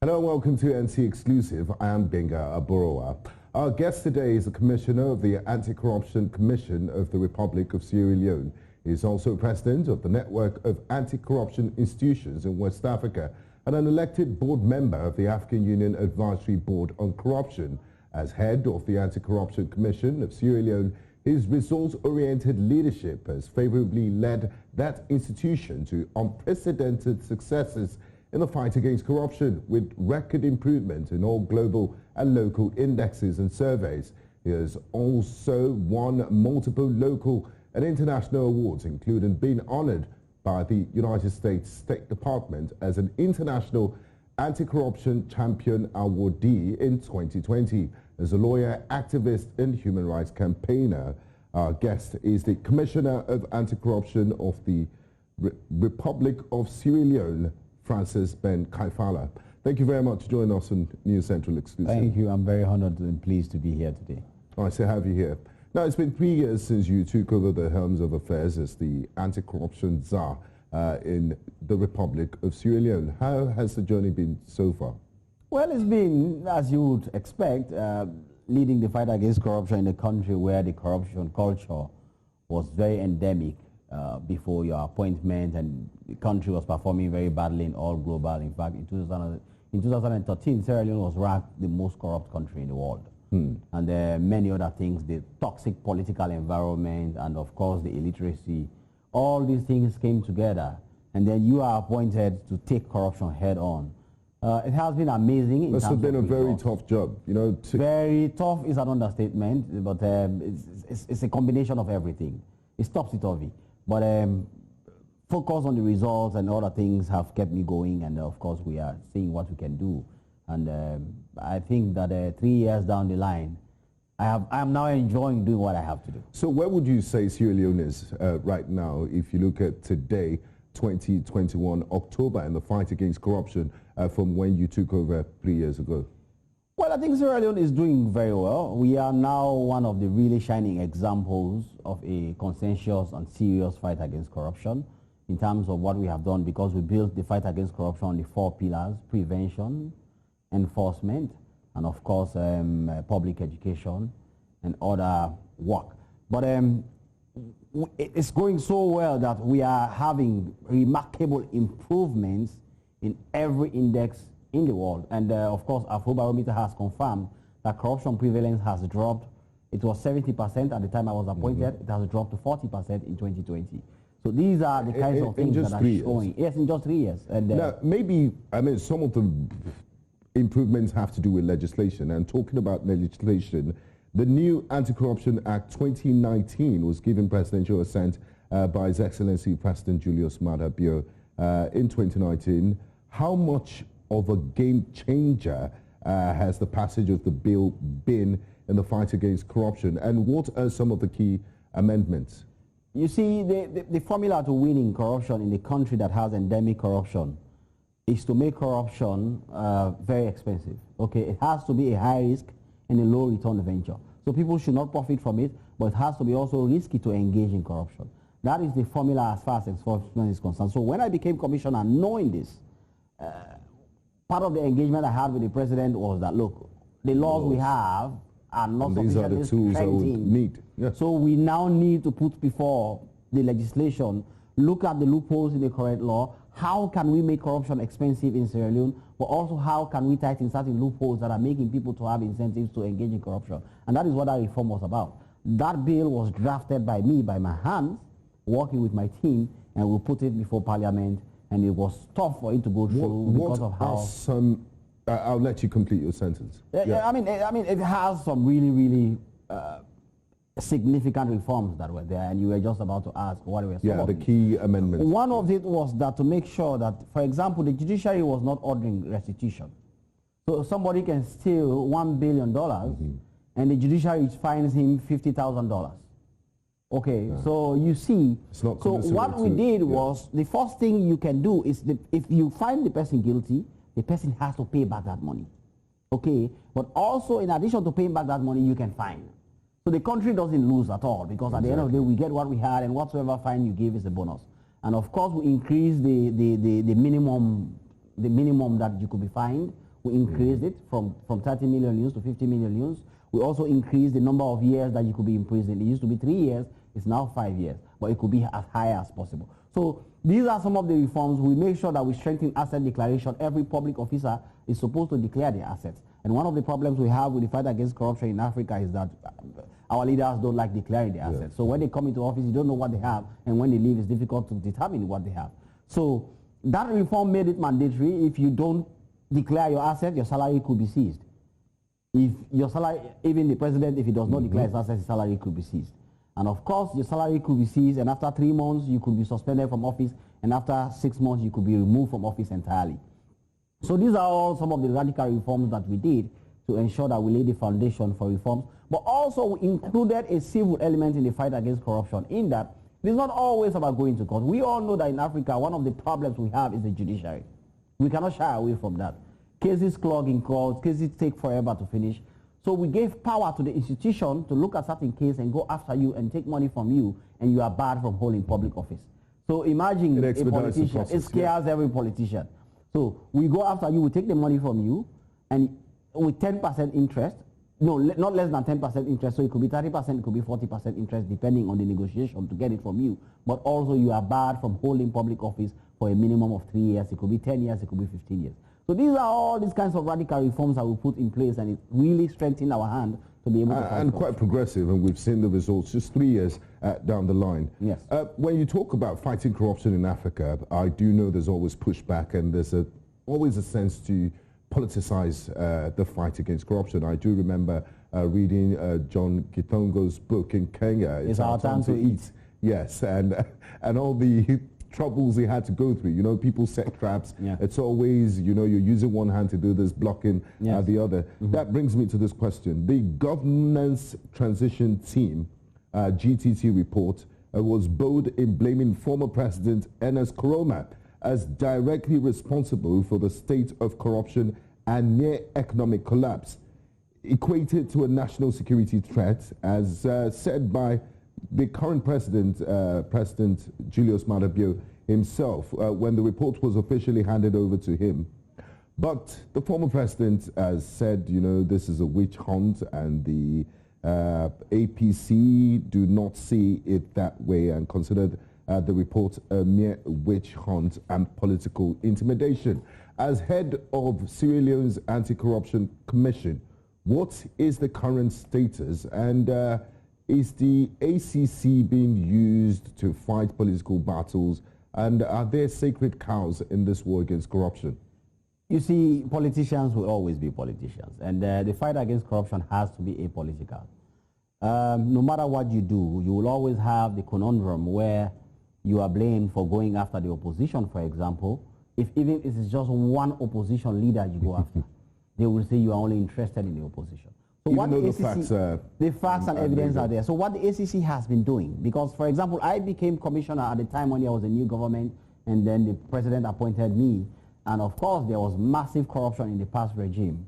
Hello and welcome to NC Exclusive. I am Gbenga Aborowa. Our guest today is the Commissioner of the Anti-Corruption Commission of the Republic of Sierra Leone. He is also President of the Network of Anti-Corruption Institutions in West Africa and an elected board member of the African Union Advisory Board on Corruption. As head of the Anti-Corruption Commission of Sierra Leone, his results-oriented leadership has favorably led that institution to unprecedented successes in the fight against corruption, with record improvement in all global and local indexes and surveys. He has also won multiple local and international awards, including being honored by the United States State Department as an International Anti-Corruption Champion Awardee in 2020. As a lawyer, activist, and human rights campaigner, our guest is the Commissioner of Anti-Corruption of the Republic of Sierra Leone, Francis Ben Kaifala. Thank you very much for joining us on News Central Exclusive. Thank you. I'm very honored and pleased to be here today. Nice to have you here. Now, it's been 3 years since you took over the helms of affairs as the anti-corruption czar in the Republic of Sierra Leone. How has the journey been so far? Well, it's been, as you would expect, leading the fight against corruption in a country where the corruption culture was very endemic before your appointment, and the country was performing very badly in all global. In fact, in 2013, Sierra Leone was ranked the most corrupt country in the world. And many other things, the toxic political environment and, of course, the illiteracy, all these things came together. And then you are appointed to take corruption head on. It has been amazing. This has been a very tough job, you know. Very tough is an understatement, but it's a combination of everything. It's topsy-turvy. But focus on the results and other things have kept me going, and of course we are seeing what we can do. And I think that 3 years down the line, I am now enjoying doing what I have to do. So where would you say Sierra Leone is right now if you look at today, 2021, October, and the fight against corruption from when you took over 3 years ago? Well, I think Sierra Leone is doing very well. We are now one of the really shining examples of a consensus and serious fight against corruption in terms of what we have done, because we built the fight against corruption on the 4 pillars: prevention, enforcement, and of course public education and other work. But it's going so well that we are having remarkable improvements in every index in the world. And of course, Afrobarometer has confirmed that corruption prevalence has dropped. It was 70% at the time I was appointed. It has dropped to 40% in 2020. So these are the kinds of things that are showing. Yes, in just 3 years. And now, maybe, I mean, some of the improvements have to do with legislation. And talking about legislation, the new Anti-Corruption Act 2019 was given presidential assent by His Excellency President Julius Maada Bio in 2019. How much of a game changer has the passage of the bill been in the fight against corruption, and what are some of the key amendments? You see, the formula to winning corruption in the country that has endemic corruption is to make corruption very expensive. Okay, it has to be a high risk and a low return venture. So people should not profit from it, but it has to be also risky to engage in corruption. That is the formula as far as enforcement is concerned. So when I became commissioner, knowing this, part of the engagement I had with the president was that, look, the laws we have are not sufficiently strengthened. These are the tools that we need. Yeah. So we now need to put before the legislation, look at the loopholes in the current law. How can we make corruption expensive in Sierra Leone, but also how can we tighten certain loopholes that are making people to have incentives to engage in corruption? And that is what that reform was about. That bill was drafted by me, by my hands, working with my team, and we put it before Parliament. And it was tough for it to go through because of how. I'll let you complete your sentence. Yeah. I mean, it has some really, really significant reforms that were there, and you were just about to ask what were some of the key amendments. One of it was that to make sure that, for example, the judiciary was not ordering restitution. So somebody can steal $1 billion, and the judiciary fines him $50,000. Okay, so you see, so what we did was, the first thing you can do is, if you find the person guilty, the person has to pay back that money. Okay, but also in addition to paying back that money, you can fine. So the country doesn't lose at all, because at the end of the day, we get what we had, and whatsoever fine you give is a bonus. And of course, we increase the minimum that you could be fined We increased it from 30 million use to 50 million use. We also increased the number of years that you could be imprisoned. It used to be 3 years, it's now 5 years, but it could be as high as possible. So these are some of the reforms. We make sure that we strengthen asset declaration. Every public officer is supposed to declare their assets. And one of the problems we have with the fight against corruption in Africa is that our leaders don't like declaring their assets. So when they come into office, you don't know what they have, and when they leave, it's difficult to determine what they have. So that reform made it mandatory. If you don't declare your asset, your salary could be seized. If your salary, even the president, if he does not declare his assets, his salary could be seized. And of course, your salary could be seized, and after 3 months, you could be suspended from office, and after 6 months, you could be removed from office entirely. So these are all some of the radical reforms that we did to ensure that we laid the foundation for reforms. But also we included a civil element in the fight against corruption, in that it's not always about going to court. We all know that in Africa, one of the problems we have is the judiciary. We cannot shy away from that. Cases clog in court, cases take forever to finish. So we gave power to the institution to look at certain case and go after you and take money from you, and you are barred from holding public office. So imagine a politician, it scares every politician. So we go after you, we take the money from you, and with 10% interest, no, not less than 10% interest, so it could be 30%, it could be 40% interest, depending on the negotiation to get it from you. But also you are barred from holding public office for a minimum of 3 years. It could be 10 years, it could be 15 years. So these are all these kinds of radical reforms that we put in place, and it really strengthened our hand to be able to fight. And quite progressive, and we've seen the results just 3 years down the line. Yes. When you talk about fighting corruption in Africa, I do know there's always pushback, and there's always a sense to politicize the fight against corruption. I do remember reading John Gitongo's book in Kenya. It's Our Time to Eat. Yes, and all the troubles he had to go through. You know, people set traps. Yeah. It's always, you know, you're using one hand to do this, blocking the other. That brings me to this question. The Governance Transition Team, GTT report, was bold in blaming former President Ernest Koroma as directly responsible for the state of corruption and near economic collapse, equated to a national security threat, as said by the current president, President Julius Maada Bio himself, when the report was officially handed over to him. But the former president has said, you know, this is a witch hunt, and the APC do not see it that way and considered the report a mere witch hunt and political intimidation. As head of Sierra Leone's Anti-Corruption Commission, what is the current status, and is the ACC being used to fight political battles, and are there sacred cows in this war against corruption? You see, politicians will always be politicians, and the fight against corruption has to be apolitical. No matter what you do, you will always have the conundrum where you are blamed for going after the opposition, for example. Even if it's just one opposition leader you go after, they will say you are only interested in the opposition. So what the facts and evidence are there. So what the ACC has been doing, because, for example, I became commissioner at the time when there was a new government, and then the president appointed me, and of course there was massive corruption in the past regime.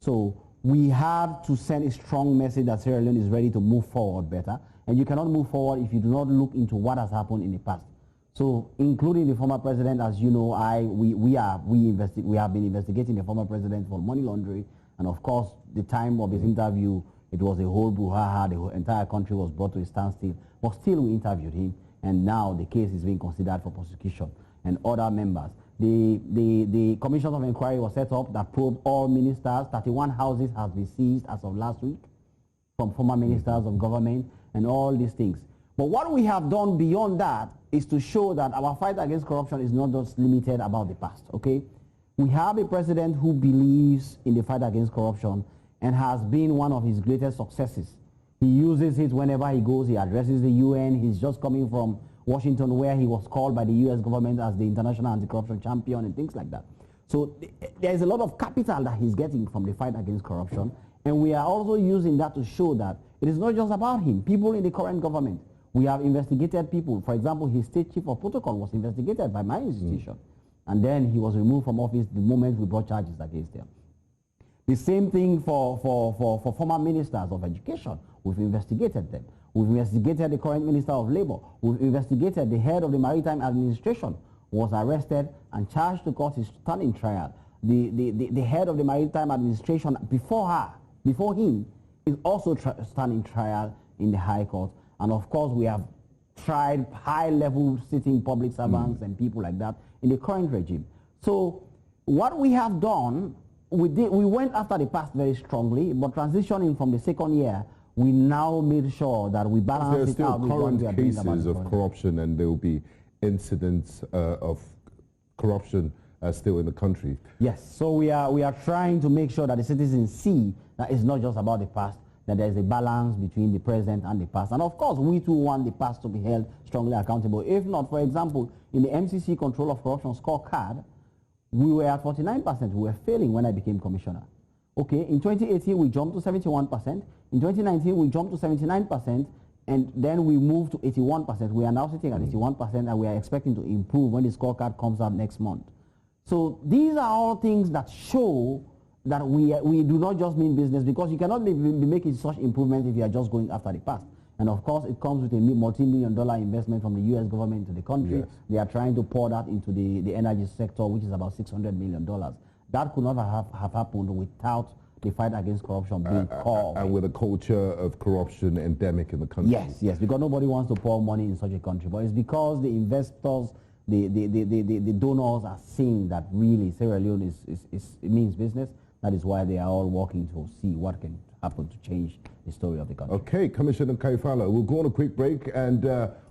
So we had to send a strong message that Sierra Leone is ready to move forward better, and you cannot move forward if you do not look into what has happened in the past. So, including the former president, as you know, we have been investigating the former president for money laundering, and of course, the time of his interview, it was a whole brouhaha. The entire country was brought to a standstill. But still, we interviewed him, and now the case is being considered for prosecution and other members. The commission of inquiry was set up that probed all ministers. 31 houses have been seized as of last week from former ministers of government and all these things. But what we have done beyond that is to show that our fight against corruption is not just limited about the past, okay? We have a president who believes in the fight against corruption and has been one of his greatest successes. He uses it whenever he goes. He addresses the UN. He's just coming from Washington, where he was called by the US government as the international anti-corruption champion and things like that. So there's a lot of capital that he's getting from the fight against corruption, and we are also using that to show that it is not just about him. People in the current government, we have investigated people. For example, his state chief of protocol was investigated by my institution, and then he was removed from office the moment we brought charges against him. The same thing for former ministers of education. We've investigated them. We've investigated the current Minister of Labor. We've investigated the head of the Maritime Administration, was arrested and charged to court. His standing trial. the head of the Maritime Administration before him, is also standing trial in the High Court. And of course, we have tried high-level sitting public servants and people like that in the current regime. So what we have done, we went after the past very strongly, but transitioning from the second year, we now made sure that we balance it out. There are still current cases of corruption, and there will be incidents of corruption still in the country. Yes, so we are trying to make sure that the citizens see that it's not just about the past, that there is a balance between the present and the past. And of course, we too want the past to be held strongly accountable. If not, for example, in the MCC Control of Corruption scorecard, we were at 49%. We were failing when I became commissioner. Okay, in 2018, we jumped to 71%. In 2019, we jumped to 79%. And then we moved to 81%. We are now sitting at 81%, and we are expecting to improve when the scorecard comes out next month. So these are all things that show that we do not just mean business, because you cannot be making such improvements if you are just going after the past. And of course, it comes with a multi-million-dollar investment from the U.S. government into the country. Yes. They are trying to pour that into the energy sector, which is about $600 million. That could not have happened without the fight against corruption being core. And with a culture of corruption endemic in the country. Yes, because nobody wants to pour money in such a country. But it's because the investors, the donors are seeing that really Sierra Leone it means business. That is why they are all working to see what can happen to change the story of the country. Okay, Commissioner Kaifala, we'll go on a quick break, and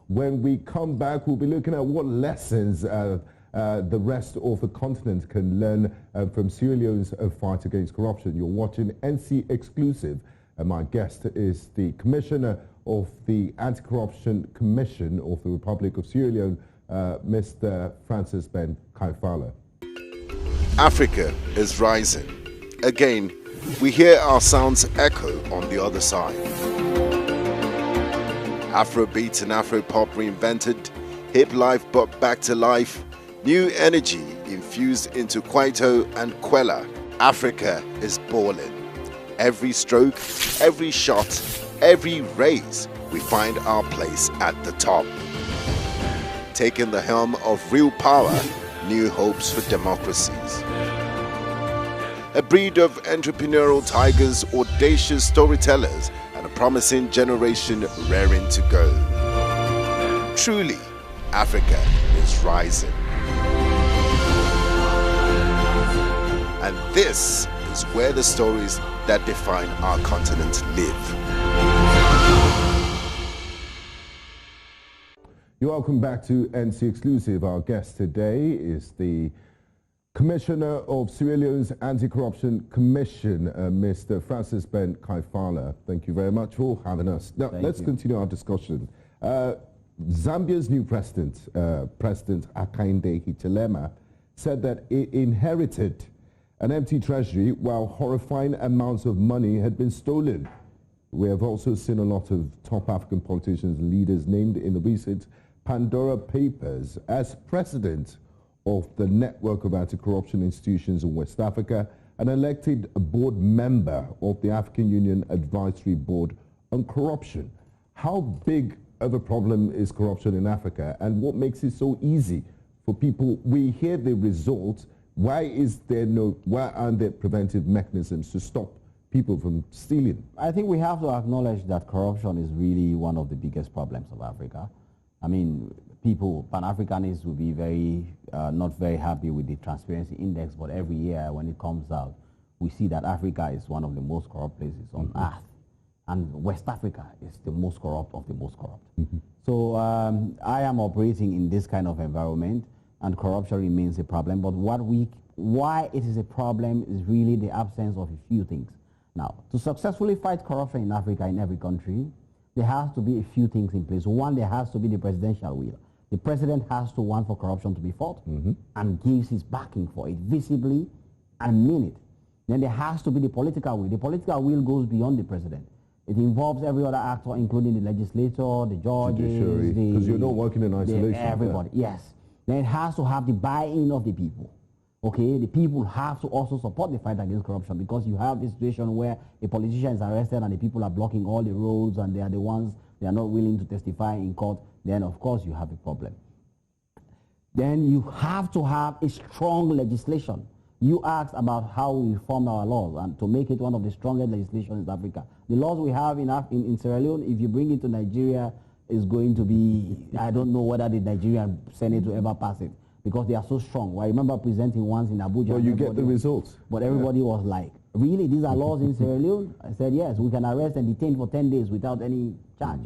when we come back, we'll be looking at what lessons the rest of the continent can learn from Sierra Leone's fight against corruption. You're watching NC Exclusive, and my guest is the Commissioner of the Anti-Corruption Commission of the Republic of Sierra Leone, Mr. Francis Ben Kaifala. Africa is rising. Again, we hear our sounds echo on the other side. Afrobeat and Afropop reinvented, hip life brought back to life, new energy infused into Kwaito and Kwela. Africa is balling. Every stroke, every shot, every raise, we find our place at the top. Taking the helm of real power, new hopes for democracies. A breed of entrepreneurial tigers, audacious storytellers, and a promising generation raring to go. Truly, Africa is rising. And this is where the stories that define our continent live. You're welcome back to NC Exclusive. Our guest today is the Commissioner of Sierra Leone's Anti-Corruption Commission, Mr. Francis Ben Kaifala. Thank you very much for having us. Now, let's continue our discussion. Zambia's new president, President Hakainde Hichilema, said that it inherited an empty treasury while horrifying amounts of money had been stolen. We have also seen a lot of top African politicians and leaders named in the recent Pandora Papers as president of the network of anti-corruption institutions in West Africa, and elected a board member of the African Union Advisory Board on Corruption. How big of a problem is corruption in Africa, and what makes it so easy for people? We hear the results. Why aren't there preventive mechanisms to stop people from stealing? I think we have to acknowledge that corruption is really one of the biggest problems of Africa. I mean, people, Pan-Africanists will be not very happy with the transparency index, but every year when it comes out, we see that Africa is one of the most corrupt places on earth. And West Africa is the most corrupt of the most corrupt. So I am operating in this kind of environment, and corruption remains a problem. But why it is a problem is really the absence of a few things. Now, to successfully fight corruption in Africa, in every country, there has to be a few things in place. One, there has to be the presidential will. The president has to want for corruption to be fought and gives his backing for it visibly and mean it. Then there has to be the political will. The political will goes beyond the president. It involves every other actor, including the legislator, the judges, because you're not working in isolation. Everybody, yes. Then it has to have the buy-in of the people. Okay, the people have to also support the fight against corruption, because you have this situation where a politician is arrested and the people are blocking all the roads and they are the ones, they are not willing to testify in court. Then of course you have a problem. Then you have to have a strong legislation You asked about how we reform our laws and to make it one of the strongest legislations in Africa. The laws we have in Sierra Leone, if you bring it to Nigeria, is going to be, I don't know whether the Nigerian Senate will ever pass it because they are so strong. Well, I remember presenting once in Abuja. Well, you get the results. But everybody was like, really, these are laws in Sierra Leone? I said, yes, we can arrest and detain for 10 days without any charge.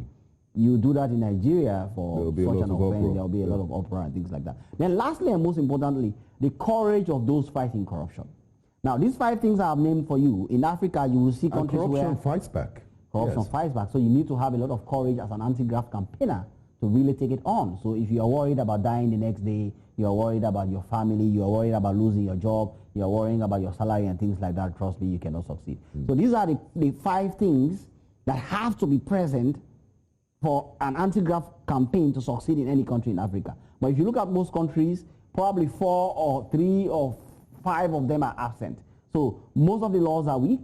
You do that in Nigeria for such an offense, there will be a lot of uproar and things like that. Then lastly and most importantly, the courage of those fighting corruption. Now, these 5 things I have named for you. In Africa, you will see countries where corruption fights back. Corruption fights back. So you need to have a lot of courage as an anti-graft campaigner to really take it on. So if you are worried about dying the next day, you are worried about your family, you are worried about losing your job, you are worrying about your salary and things like that, trust me, you cannot succeed. So these are the 5 things that have to be present for an anti-graft campaign to succeed in any country in Africa. But if you look at most countries, probably 4 or 3 or 5 of them are absent. So most of the laws are weak.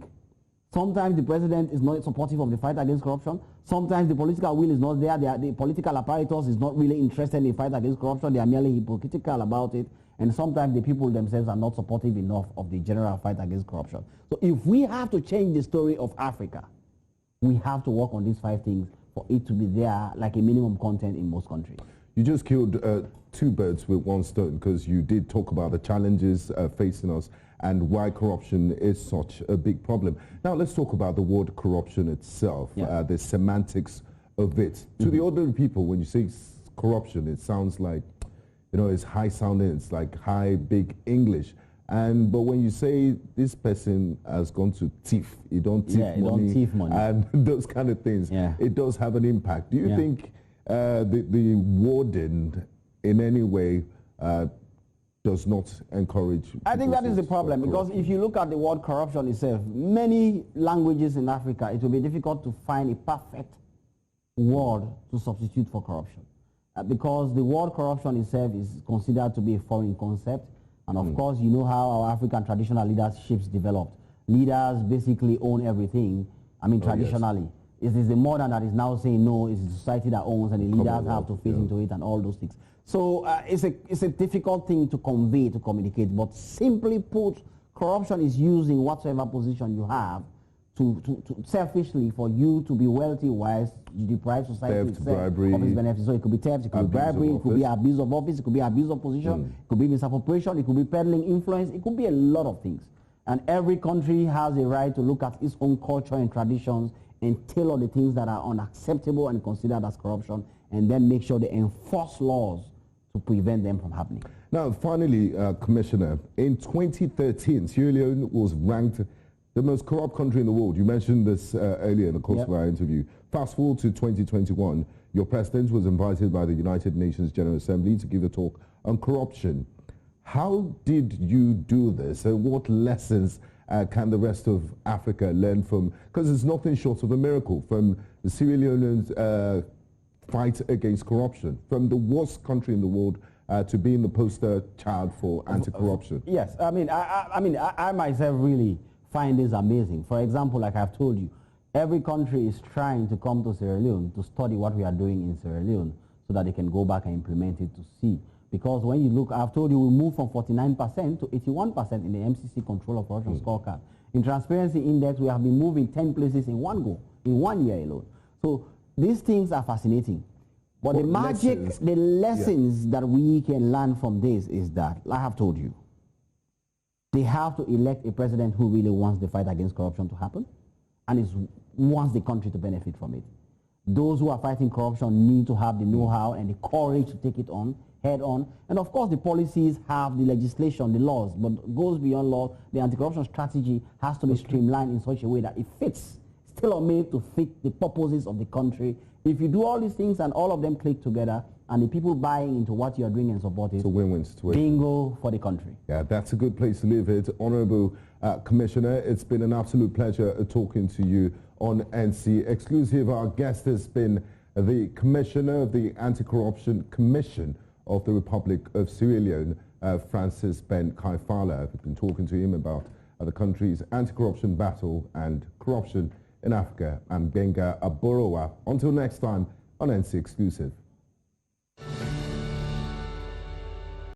Sometimes the president is not supportive of the fight against corruption. Sometimes the political will is not there. The political apparatus is not really interested in the fight against corruption. They are merely hypocritical about it. And sometimes the people themselves are not supportive enough of the general fight against corruption. So if we have to change the story of Africa, we have to work on these 5 things for it to be there like a minimum content in most countries. You just killed 2 birds with 1 stone because you did talk about the challenges facing us and why corruption is such a big problem. Now let's talk about the word corruption itself, the semantics of it. To the ordinary people, when you say corruption, it sounds like, you know, it's high sounding, it's like high, big English. But when you say this person has gone to thief, you don't thief money, and those kind of things, it does have an impact. Do you think the wording in any way does not encourage? I think that is the problem, because if you look at the word corruption itself, many languages in Africa, it will be difficult to find a perfect word to substitute for corruption. Because the word corruption itself is considered to be a foreign concept. And of course, you know how our African traditional leaderships developed. Leaders basically own everything. I mean, traditionally. It is the modern that is now saying no, it's the society that owns, and the leaders have to fit into it and all those things. So it's a difficult thing to convey, to communicate. But simply put, corruption is using whatsoever position you have to selfishly for you to be wealthy, wise, you deprive society itself of its benefits. So it could be theft, it could be bribery, it could be abuse of office, it could be abuse of position, it could be misappropriation, it could be peddling influence, it could be a lot of things. And every country has a right to look at its own culture and traditions and tailor the things that are unacceptable and considered as corruption, and then make sure they enforce laws to prevent them from happening. Now, finally, Commissioner, in 2013, Sierra Leone was ranked the most corrupt country in the world. You mentioned this earlier in the course of our interview. Fast forward to 2021, your president was invited by the United Nations General Assembly to give a talk on corruption. How did you do this, and what lessons can the rest of Africa learn from? Because it's nothing short of a miracle, from the Sierra Leoneans' fight against corruption, from the worst country in the world to being the poster child for anti-corruption. Yes, I myself really find this amazing. For example, like I've told you, every country is trying to come to Sierra Leone to study what we are doing in Sierra Leone so that they can go back and implement it to see. Because when you look, I've told you we moved from 49% to 81% in the MCC Control of Corruption scorecard. In Transparency Index, we have been moving 10 places in one go, in 1 year alone. So these things are fascinating. But the magic, the lessons that we can learn from this is that, like I have told you, they have to elect a president who really wants the fight against corruption to happen and wants the country to benefit from it. Those who are fighting corruption need to have the know-how and the courage to take it on, head on. And of course, the policies have the legislation, the laws, but goes beyond law. The anti-corruption strategy has to be streamlined in such a way that it fits, still made to fit the purposes of the country. If you do all these things and all of them click together, and the people buying into what you're doing and support it, it's a win-win situation. Bingo for the country. Yeah, that's a good place to leave it. Honorable Commissioner, it's been an absolute pleasure talking to you on NC Exclusive. Our guest has been the Commissioner of the Anti-Corruption Commission of the Republic of Sierra Leone, Francis Ben Kaifala. We've been talking to him about the country's anti-corruption battle and corruption in Africa. I'm Gbenga Aborowa. Until next time on NC Exclusive.